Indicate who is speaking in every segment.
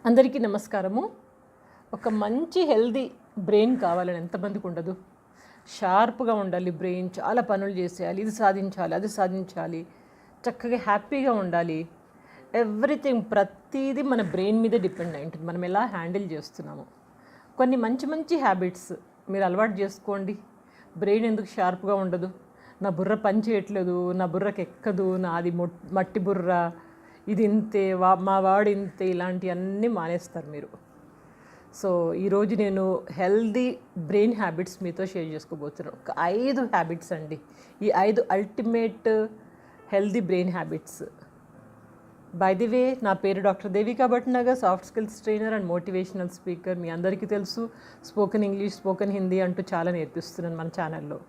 Speaker 1: అందరికీ నమస్కారము. ఒక మంచి హెల్దీ బ్రెయిన్ కావాలని ఎంతమందికి ఉండదు? షార్ప్గా ఉండాలి బ్రెయిన్, చాలా పనులు చేసేయాలి, ఇది సాధించాలి, అది సాధించాలి, చక్కగా హ్యాపీగా ఉండాలి. ఎవ్రీథింగ్ ప్రతిదీ మన బ్రెయిన్ మీదే డిపెండ్ అయి ఉంటుంది, మనం ఎలా హ్యాండిల్ చేస్తున్నాము. కొన్ని మంచి మంచి హ్యాబిట్స్ మీరు అలవాటు చేసుకోండి. బ్రెయిన్ ఎందుకు షార్ప్గా ఉండదు? నా బుర్ర పని చేయట్లేదు, నా బుర్రకి ఎక్కదు, నాది మట్టి బుర్ర, ఇది ఇంతే, మా వాడు ఇంతే, ఇలాంటివన్నీ మానేస్తారు మీరు. సో ఈరోజు నేను హెల్దీ బ్రెయిన్ హ్యాబిట్స్ మీతో షేర్ చేసుకోబోతున్నాను. ఒక 5 హ్యాబిట్స్ అండి. ఈ 5 ultimate healthy brain habits. By the way, నా పేరు doctor Devika Bhatnagar, soft skills trainer and motivational speaker. మీ అందరికీ తెలుసు, స్పోకెన్ ఇంగ్లీష్, స్పోకెన్ హిందీ అంటూ చాలా నేర్పిస్తున్నాను మన ఛానల్లో.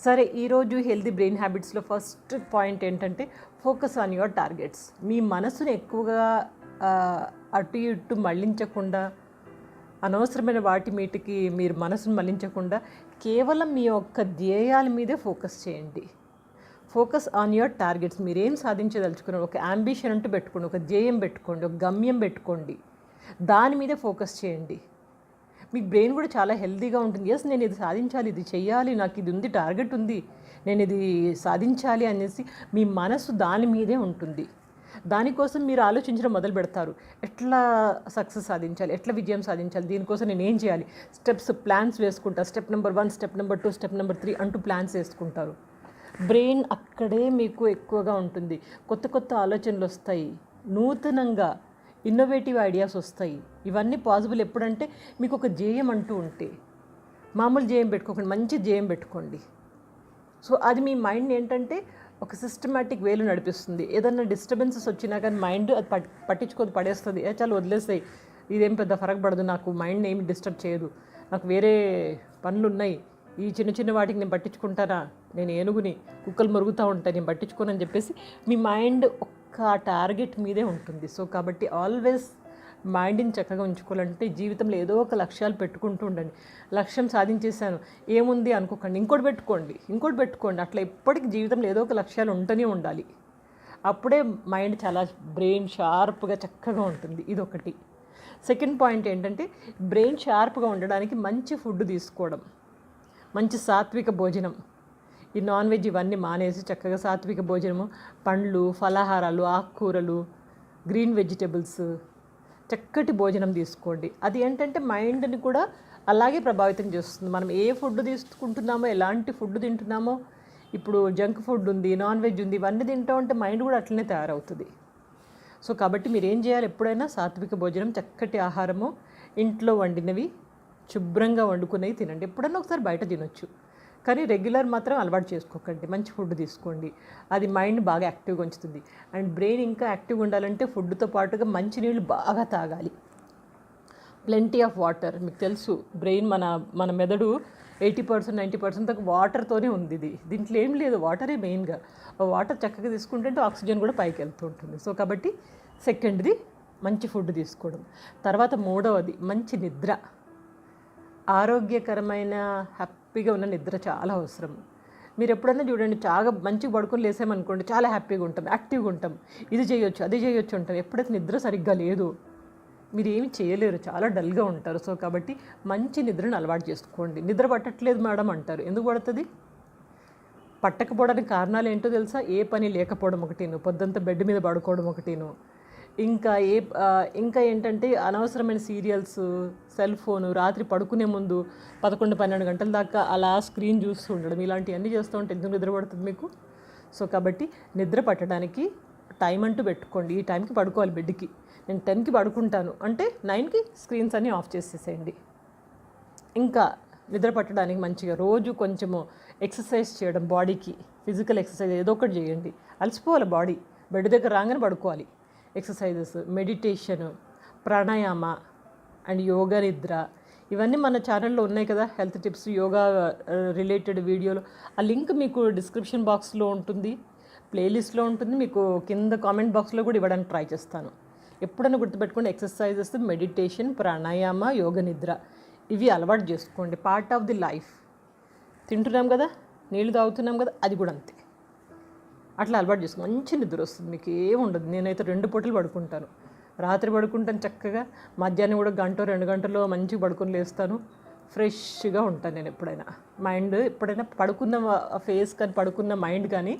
Speaker 1: సరే, ఈరోజు హెల్దీ బ్రెయిన్ హ్యాబిట్స్లో ఫస్ట్ పాయింట్ ఏంటంటే ఫోకస్ ఆన్ యువర్ టార్గెట్స్. మీ మనసును ఎక్కువగా అటు ఇటు మళ్లించకుండా, అనవసరమైన వాటి మీటికి మీరు మనసును మళ్లించకుండా కేవలం మీ యొక్క ధ్యేయాల మీదే ఫోకస్ చేయండి. Focus on your targets. మీరేం సాధించదలుచుకున్నారు, ఒక అంబిషన్ అంటూ పెట్టుకోండి, ఒక ధ్యేయం పెట్టుకోండి, ఒక గమ్యం పెట్టుకోండి, దాని మీదే ఫోకస్ చేయండి. మీ బ్రెయిన్ కూడా చాలా హెల్తీగా ఉంటుంది. ఎస్, నేను ఇది సాధించాలి, ఇది చెయ్యాలి, నాకు ఇది ఉంది, టార్గెట్ ఉంది, నేను ఇది సాధించాలి అనేసి మీ మనసు దాని మీదే ఉంటుంది. దానికోసం మీరు ఆలోచించడం మొదలు పెడతారు. ఎట్లా సక్సెస్ సాధించాలి, ఎట్లా విజయం సాధించాలి, దీనికోసం నేను ఏం చేయాలి, ప్లాన్స్ వేసుకుంటారు. Step number 1, step number 2, step number 3 అంటూ ప్లాన్స్ వేసుకుంటారు. బ్రెయిన్ అక్కడే మీకు ఎక్కువగా ఉంటుంది. కొత్త కొత్త ఆలోచనలు వస్తాయి, నూతనంగా ఇన్నోవేటివ్ ఐడియాస్ వస్తాయి. ఇవన్నీ పాసిబుల్ ఎప్పుడంటే మీకు ఒక ధ్యేయం అంటూ ఉంటే. మామూలు ధ్యేయం పెట్టుకోకండి, మంచి ధ్యేయం పెట్టుకోండి. సో అది మీ మైండ్ ఏంటంటే ఒక సిస్టమేటిక్ వేలో నడిపిస్తుంది. ఏదన్నా డిస్టర్బెన్సెస్ వచ్చినా కానీ మైండ్ అది పట్టించుకోదు, పడేస్తుంది. చాలా వదిలేస్తాయి, ఇదేం పెద్ద ఫరక్ పడదు, నాకు మైండ్ ఏమి డిస్టర్బ్ చేయదు, నాకు వేరే పనులు ఉన్నాయి, ఈ చిన్న చిన్న వాటికి నేను పట్టించుకుంటానా, నేను ఏనుగుని, కుక్కలు మరుగుతూ ఉంటాయి, నేను పట్టించుకోనని చెప్పేసి మీ మైండ్ ఒక్క టార్గెట్ మీదే ఉంటుంది. సో కాబట్టి ఆల్వేస్ మైండ్ని చక్కగా ఉంచుకోవాలంటే జీవితంలో ఏదో ఒక లక్ష్యాలు పెట్టుకుంటూ ఉండండి. లక్ష్యం సాధించేశాను ఏముంది అనుకోకండి, ఇంకోటి పెట్టుకోండి. అట్లా ఎప్పటికీ జీవితంలో ఏదో ఒక లక్ష్యాలు ఉంటూనే ఉండాలి. అప్పుడే మైండ్ చాలా బ్రెయిన్ షార్ప్గా చక్కగా ఉంటుంది. ఇదొకటి. సెకండ్ పాయింట్ ఏంటంటే బ్రెయిన్ షార్ప్గా ఉండడానికి మంచి ఫుడ్ తీసుకోవడం, మంచి సాత్విక భోజనం. ఈ నాన్ వెజ్ ఇవన్నీ మానేసి చక్కగా సాత్విక భోజనము, పండ్లు, ఫలాహారాలు, ఆకుకూరలు, గ్రీన్ వెజిటబుల్స్, చక్కటి భోజనం తీసుకోండి. అది ఏంటంటే మైండ్ని కూడా అలాగే ప్రభావితం చేస్తుంది. మనం ఏ ఫుడ్ తీసుకుంటున్నామో, ఎలాంటి ఫుడ్ తింటున్నామో, ఇప్పుడు జంక్ ఫుడ్ ఉంది, నాన్ వెజ్ ఉంది, ఇవన్నీ తింటూ ఉంటే మైండ్ కూడా అట్లనే తయారవుతుంది. సో కాబట్టి మీరు ఏం చేయాలి, ఎప్పుడైనా సాత్విక భోజనం, చక్కటి ఆహారము, ఇంట్లో వండినవి, శుభ్రంగా వండుకునేవి తినండి. ఎప్పుడన్నా ఒకసారి బయట తినొచ్చు, కానీ రెగ్యులర్ మాత్రం అలవాటు చేసుకోకండి. మంచి ఫుడ్ తీసుకోండి, అది మైండ్ బాగా యాక్టివ్గా ఉంచుతుంది. అండ్ బ్రెయిన్ ఇంకా యాక్టివ్గా ఉండాలంటే ఫుడ్తో పాటుగా మంచినీళ్ళు బాగా తాగాలి, ప్లెంటీ ఆఫ్ వాటర్. మీకు తెలుసు, బ్రెయిన్ మన మెదడు 80% 90% దాకా వాటర్తోనే ఉంది. దీంట్లో ఏం లేదు, వాటరే మెయిన్గా. వాటర్ చక్కగా తీసుకుంటే ఆక్సిజన్ కూడా పైకి వెళ్తూ ఉంటుంది. సో కాబట్టి సెకండ్ది మంచి ఫుడ్ తీసుకోవడం. తర్వాత మూడవది మంచి నిద్ర. ఆరోగ్యకరమైన హ్యాపీగా ఉన్న నిద్ర చాలా అవసరం. మీరు ఎప్పుడైనా చూడండి, చాలా మంచిగా పడుకొని లేసామనుకోండి, చాలా హ్యాపీగా ఉంటాం, యాక్టివ్గా ఉంటాం, ఇది చేయొచ్చు, అది చేయొచ్చు ఉంటాం. ఎప్పుడైతే నిద్ర సరిగ్గా లేదు, మీరు ఏమి చేయలేరు, చాలా డల్గా ఉంటారు. సో కాబట్టి మంచి నిద్రను అలవాటు చేసుకోండి. నిద్ర పట్టట్లేదు మేడం అంటారు, ఎందుకు పడుతుంది? పట్టకపోవడానికి కారణాలు ఏంటో తెలుసా? ఏ పని లేకపోవడం ఒకటిను, పొద్దుంతా బెడ్ మీద పడుకోవడం ఒకటిను, ఇంకా ఏంటంటే అనవసరమైన సీరియల్స్, సెల్ ఫోను, రాత్రి పడుకునే ముందు 11-12 గంటల దాకా అలా స్క్రీన్ చూస్తూ ఉండడం, ఇలాంటివన్నీ చేస్తూ ఉంటే ఎందుకు నిద్ర పడుతుంది మీకు? సో కాబట్టి నిద్ర పట్టడానికి టైం అంటూ పెట్టుకోండి. ఈ టైంకి పడుకోవాలి బెడ్కి. నేను 10కి పడుకుంటాను అంటే 9కి స్క్రీన్స్ అన్నీ ఆఫ్ చేసేసేయండి. ఇంకా నిద్ర పట్టడానికి మంచిగా రోజు కొంచెము ఎక్సర్సైజ్ చేయడం, బాడీకి ఫిజికల్ ఎక్సర్సైజ్ ఏదో ఒకటి చేయండి. అలసిపోవాలి బాడీ, బెడ్ దగ్గర రాగానే పడుకోవాలి. Exercises, meditation, pranayama and yoga నిద్ర, ఇవన్నీ మన ఛానల్లో ఉన్నాయి కదా, హెల్త్ టిప్స్, యోగా రిలేటెడ్ వీడియోలు. ఆ లింక్ మీకు డిస్క్రిప్షన్ బాక్స్లో ఉంటుంది, ప్లేలిస్ట్లో ఉంటుంది, మీకు కింద కామెంట్ బాక్స్లో కూడా ఇవ్వడానికి ట్రై చేస్తాను. ఎప్పుడైనా గుర్తుపెట్టుకోండి, ఎక్సర్సైజెస్, మెడిటేషన్, ప్రాణాయామ, యోగ నిద్ర, ఇవి అలవాటు చేసుకోండి. Part of the life. తింటున్నాం కదా, నీళ్ళు తాగుతున్నాం కదా, అది కూడా అంతే. అట్లా అలవాటు చేసుకో, మంచి నిద్ర వస్తుంది, మీకు ఏముండదు. నేనైతే 2 పూటలు పడుకుంటాను. రాత్రి పడుకుంటాను చక్కగా, మధ్యాహ్నం కూడా 1-2 గంటల్లో మంచిగా పడుకొని లేస్తాను, ఫ్రెష్గా ఉంటాను నేను ఎప్పుడైనా. మైండ్ ఎప్పుడైనా పడుకున్న ఫేస్ కానీ పడుకున్న మైండ్ కానీ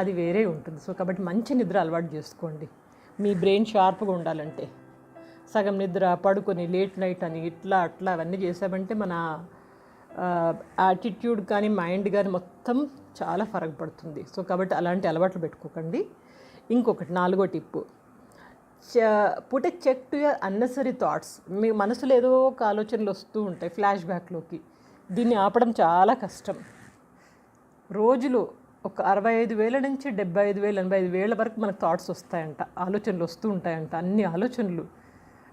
Speaker 1: అది వేరే ఉంటుంది. సో కాబట్టి మంచి నిద్ర అలవాటు చేసుకోండి మీ బ్రెయిన్ షార్ప్గా ఉండాలంటే. సగం నిద్ర పడుకొని లేట్ నైట్ అని ఇట్లా అట్లా అవన్నీ చేసామంటే మన యాటిట్యూడ్ కానీ మైండ్ కానీ మొత్తం చాలా ఫరక్ పడుతుంది. సో కాబట్టి అలాంటి అలవాట్లు పెట్టుకోకండి. ఇంకొకటి 4వ tip, put a check to your unnecessary thoughts. మీ మనసులో ఏదో ఒక ఆలోచనలు వస్తూ ఉంటాయి ఫ్లాష్ బ్యాక్లోకి. దీన్ని ఆపడం చాలా కష్టం. రోజులో ఒక 65,000 నుంచి 75,000 85,000 వరకు మనకు థాట్స్ వస్తాయంట, ఆలోచనలు వస్తూ ఉంటాయంట, అన్ని ఆలోచనలు.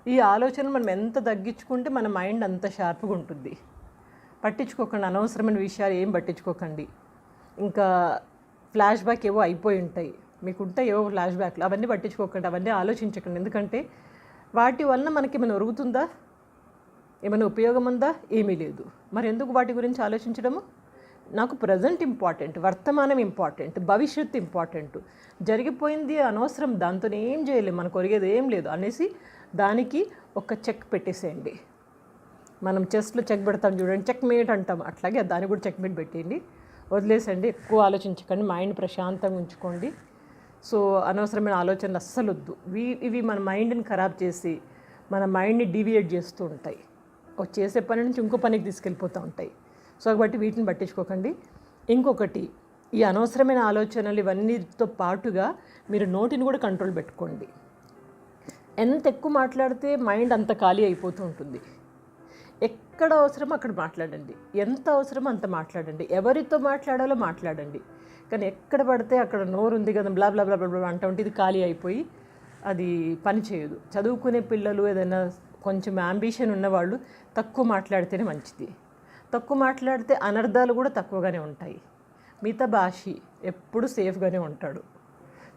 Speaker 1: ఈ ఆలోచనలు మనం ఎంత తగ్గించుకుంటే మన మైండ్ అంత షార్ప్గా ఉంటుంది. పట్టించుకోకండి, అనవసరమైన విషయాలు ఏం పట్టించుకోకండి. ఇంకా ఫ్లాష్ బ్యాక్ ఏవో అయిపోయి ఉంటాయి మీకు, ఉంటాయి ఏవో ఫ్లాష్ బ్యాక్లు, అవన్నీ పట్టించుకోకండి, అవన్నీ ఆలోచించకండి. ఎందుకంటే వాటి వలన మనకి ఏమైనా ఒరుగుతుందా, ఏమైనా ఉపయోగం ఉందా? ఏమీ లేదు. మరి ఎందుకు వాటి గురించి ఆలోచించడము? నాకు ప్రజెంట్ ఇంపార్టెంట్, వర్తమానం ఇంపార్టెంట్, భవిష్యత్తు ఇంపార్టెంట్. జరిగిపోయింది అనవసరం, దాంతో ఏం చేయలేము, మనకు ఒరిగేది ఏం లేదు అనేసి దానికి ఒక చెక్ పెట్టేసేయండి. మనం చెస్ట్లో చెక్ పెడతాం చూడండి, చెక్ మేట్ అంటాం, అట్లాగే దానికి కూడా చెక్ మేట్ పెట్టేయండి. వదిలేసండి, ఎక్కువ ఆలోచించకండి, మైండ్ ప్రశాంతంగా ఉంచుకోండి. సో అనవసరమైన ఆలోచనలు అస్సలు వద్దు. ఇవి మన మైండ్ని ఖరాబ్ చేసి మన మైండ్ని డీవియేట్ చేస్తూ ఉంటాయి, చేసే పని నుంచి ఇంకో పనికి తీసుకెళ్ళిపోతూ ఉంటాయి. సో కాబట్టి వీటిని పట్టించుకోకండి. ఇంకొకటి, ఈ అనవసరమైన ఆలోచనలు ఇవన్నీతో పాటుగా మీరు నోటిని కూడా కంట్రోల్ పెట్టుకోండి. ఎంత ఎక్కువ మాట్లాడితే మైండ్ అంత ఖాళీ అయిపోతూ ఉంటుంది. ఎక్కడ అవసరమో అక్కడ మాట్లాడండి, ఎంత అవసరమో అంత మాట్లాడండి, ఎవరితో మాట్లాడాలో మాట్లాడండి. కానీ ఎక్కడ పడితే అక్కడ నోరు ఉంది కదా బ్లా బ్లా బ్లా బ్లా అంటూ ఉంటే ఇది ఖాళీ అయిపోయి అది పని చేయదు. చదువుకునే పిల్లలు, ఏదైనా కొంచెం అంబిషన్ ఉన్నవాళ్ళు తక్కువ మాట్లాడితేనే మంచిది. తక్కువ మాట్లాడితే అనర్థాలు కూడా తక్కువగానే ఉంటాయి. మిగతా భాషి ఎప్పుడు సేఫ్గానే ఉంటాడు.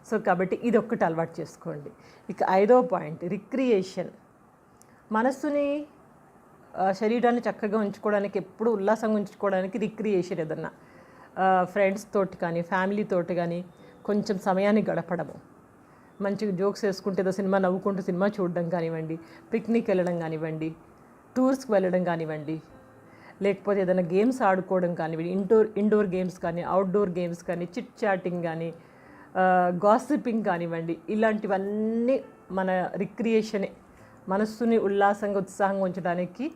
Speaker 1: సో కాబట్టి ఇది ఒక్కటి అలవాటు చేసుకోండి. ఇక 5వ పాయింట్, రిక్రియేషన్. మనస్సుని శరీరాన్ని చక్కగా ఉంచుకోవడానికి, ఎప్పుడు ఉల్లాసంగా ఉంచుకోవడానికి రిక్రియేషన్, ఏదన్నా ఫ్రెండ్స్ తోటి కానీ ఫ్యామిలీ తోటి కానీ కొంచెం సమయాన్ని గడపడము, మంచిగా జోక్స్ వేసుకుంటే ఏదో సినిమా నవ్వుకుంటూ సినిమా చూడడం కానివ్వండి, పిక్నిక్ వెళ్ళడం కానివ్వండి, టూర్స్కి వెళ్ళడం కానివ్వండి, లేకపోతే ఏదైనా గేమ్స్ ఆడుకోవడం కానివ్వండి, ఇండోర్ గేమ్స్ కానీ అవుట్డోర్ గేమ్స్ కానీ, చిట్ చాటింగ్ కానీ, గాసిపింగ్ కానివ్వండి, ఇలాంటివన్నీ మన రిక్రియేషనే, మనస్సుని ఉల్లాసంగా ఉత్సాహంగా ఉంచడానికి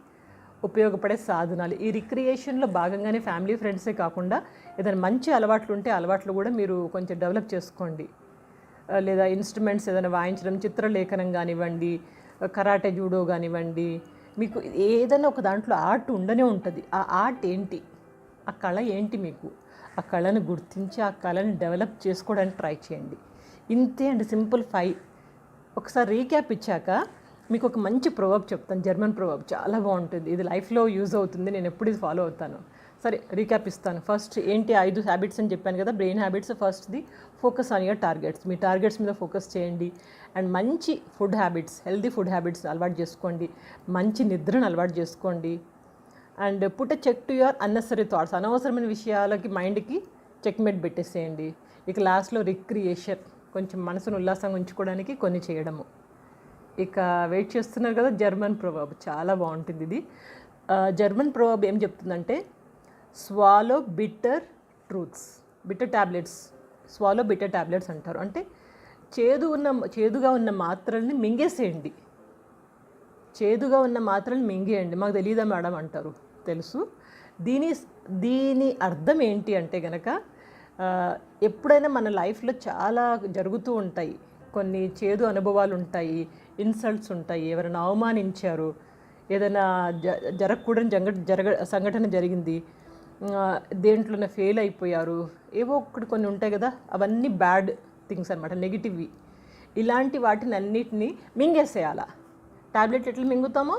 Speaker 1: ఉపయోగపడే సాధనాలు. ఈ రిక్రియేషన్లో భాగంగానే ఫ్యామిలీ ఫ్రెండ్సే కాకుండా ఏదైనా మంచి అలవాట్లు ఉంటే అలవాట్లు కూడా మీరు కొంచెం డెవలప్ చేసుకోండి. లేదా ఇన్స్ట్రుమెంట్స్ ఏదైనా వాయించడం, చిత్రలేఖనం కానివ్వండి, కరాటే, జూడో కానివ్వండి, మీకు ఏదైనా ఒక దాంట్లో ఆర్ట్ ఉండనే ఉంటుంది. ఆ ఆర్ట్ ఏంటి, ఆ కళ ఏంటి, మీకు ఆ కళను గుర్తించి ఆ కళను డెవలప్ చేసుకోవడానికి ట్రై చేయండి. ఇంతే అండి, సింపుల్ 5. ఒకసారి రీక్యాప్ ఇచ్చాక మీకు ఒక మంచి ప్రొవర్బ్ చెప్తాను, జర్మన్ ప్రొవర్బ్, చాలా బాగుంటుంది. ఇది లైఫ్లో యూజ్ అవుతుంది, నేను ఎప్పుడు ఇది ఫాలో అవుతాను. సరే రీక్యాప్ ఇస్తాను. ఫస్ట్ ఏంటి, 5 హ్యాబిట్స్ అని చెప్పాను కదా, బ్రెయిన్ హ్యాబిట్స్. ఫస్ట్ది ఫోకస్ ఆన్ యువర్ టార్గెట్స్, మీ టార్గెట్స్ మీద ఫోకస్ చేయండి. అండ్ మంచి food habits, healthy food habits అలవాటు చేసుకోండి. మంచి నిద్రను అలవాటు చేసుకోండి. And put a check to your unnecessary thoughts, అనవసరమైన విషయాలకి మైండ్కి చెక్మేట్ పెట్టేసేయండి. ఇక లాస్ట్లో రిక్రియేషన్, కొంచెం మనసును ఉల్లాసంగా ఉంచుకోవడానికి కొన్ని చేయడము. ఇక వెయిట్ చేస్తున్నారు కదా, జర్మన్ ప్రొవర్బ్ చాలా బాగుంటుంది ఇది. జర్మన్ ప్రొవర్బ్ ఏం చెప్తుందంటే, swallow bitter truths, bitter tablets, swallow bitter tablets అంటారు. అంటే చేదుగా ఉన్న మాత్రల్ని మింగేసేయండి, చేదుగా ఉన్న మాత్రల్ని మింగేయండి. మాకు తెలియదా మేడం అంటారు, తెలుసు. దీని అర్థం ఏంటి అంటే గనక, ఎప్పుడైనా మన లైఫ్లో చాలా జరుగుతూ ఉంటాయి, కొన్ని చేదు అనుభవాలు ఉంటాయి, ఇన్సల్ట్స్ ఉంటాయి, ఎవరైనా అవమానించారు, ఏదైనా జరగకూడని సంఘటన జరిగింది, దేంట్లోనే ఫెయిల్ అయిపోయారు, ఏవో ఒకటి కొన్ని ఉంటాయి కదా, అవన్నీ బ్యాడ్ థింగ్స్ అనమాట, నెగిటివ్వి. ఇలాంటి వాటిని అన్నిటినీ మింగేసేయాలా. ట్యాబ్లెట్ ఎట్లా మింగుతామో,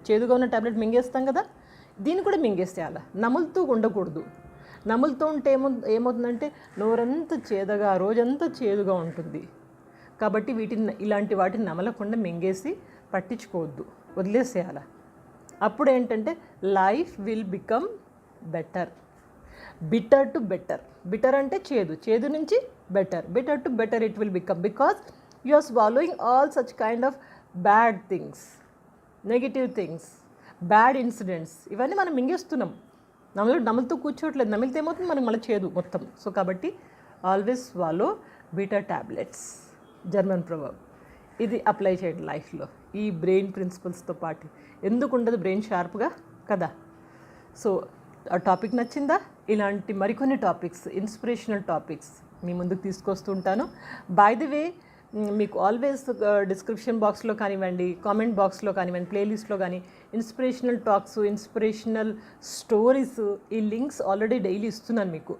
Speaker 1: చేదుగా ఉన్న ట్యాబ్లెట్ మింగేస్తాం కదా, దీన్ని కూడా మింగేసేయాలా. నములుతూ ఉండకూడదు. నములుతూ ఉంటే ఏమవుతుందంటే నోరంతా చేదుగా, రోజంతా చేదుగా ఉంటుంది. కాబట్టి ఇలాంటి వాటిని నమలకుండా మింగేసి పట్టించుకోవద్దు, వదిలేసేయాల. అప్పుడు ఏంటంటే life will become better. Bitter to better, bitter అంటే చేదు, చేదు నుంచి better, bitter to better it will become, because you are swallowing all such kind of bad things, negative things, bad incidents ఇవన్నీ మనం మింగేస్తున్నాం. నమలుతూ కూర్చోట్లేదు. నమిలితే ఏమవుతుంది, మనకు మళ్ళీ చేదు మొత్తం. సో కాబట్టి always swallow beta tablets, German proverb. ఇది అప్లై చేయండి లైఫ్లో ఈ బ్రెయిన్ ప్రిన్సిపల్స్తో పాటు. ఎందుకు ఉండదు బ్రెయిన్ షార్ప్గా కదా? సో ఆ టాపిక్ నచ్చిందా? ఇలాంటి మరికొన్ని టాపిక్స్, ఇన్స్పిరేషనల్ టాపిక్స్ మీ ముందుకు తీసుకొస్తూ ఉంటాను. బై ది వే, మీకు ఆల్వేస్ డిస్క్రిప్షన్ బాక్స్లో కానివ్వండి, కామెంట్ బాక్స్లో కానివ్వండి, ప్లేలిస్ట్లో కానీ ఇన్స్పిరేషనల్ టాక్స్, ఇన్స్పిరేషనల్ స్టోరీస్, ఈ లింక్స్ ఆల్రెడీ డైలీ ఇస్తున్నాను మీకు.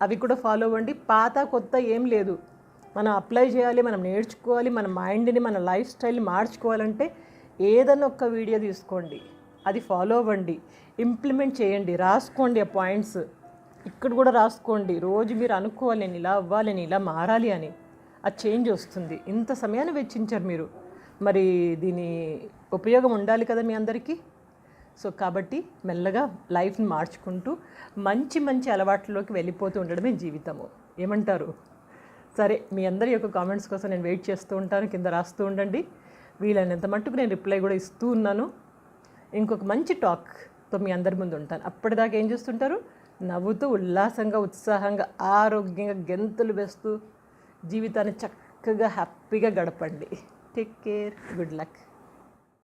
Speaker 1: అవి కూడా ఫాలో అవ్వండి. పాత కొత్త ఏం లేదు, మనం అప్లై చేయాలి, మనం నేర్చుకోవాలి. మన మైండ్ని, మన లైఫ్ స్టైల్ని మార్చుకోవాలంటే ఏదైనా ఒక్క వీడియో తీసుకోండి, అది ఫాలో అవ్వండి, ఇంప్లిమెంట్ చేయండి, రాసుకోండి ఆ పాయింట్స్. ఇక్కడ కూడా రాసుకోండి. రోజు మీరు అనుకోవాలి, నేను ఇలా అవ్వాలి, నేను ఇలా మారాలి అని. ఆ చేంజ్ వస్తుంది. ఇంత సమయాన్ని వెచ్చించారు మీరు, మరి దీని ఉపయోగం ఉండాలి కదా మీ అందరికీ. సో కాబట్టి మెల్లగా లైఫ్ని మార్చుకుంటూ మంచి మంచి అలవాట్లలోకి వెళ్ళిపోతూ ఉండడమే జీవితము. ఏమంటారు? సరే, మీ అందరి యొక్క కామెంట్స్ కోసం నేను వెయిట్ చేస్తూ ఉంటాను. కింద రాస్తూ ఉండండి. వీలైనంత మట్టుకు నేను రిప్లై కూడా ఇస్తూ ఉన్నాను. ఇంకొక మంచి టాక్తో మీ అందరి ముందు ఉంటాను. అప్పటిదాకా ఏం చేస్తుంటారు? నవ్వుతూ, ఉల్లాసంగా, ఉత్సాహంగా, ఆరోగ్యంగా గెంతులు వేస్తూ జీవితాన్ని చక్కగా హ్యాపీగా గడపండి. Take care. Good luck.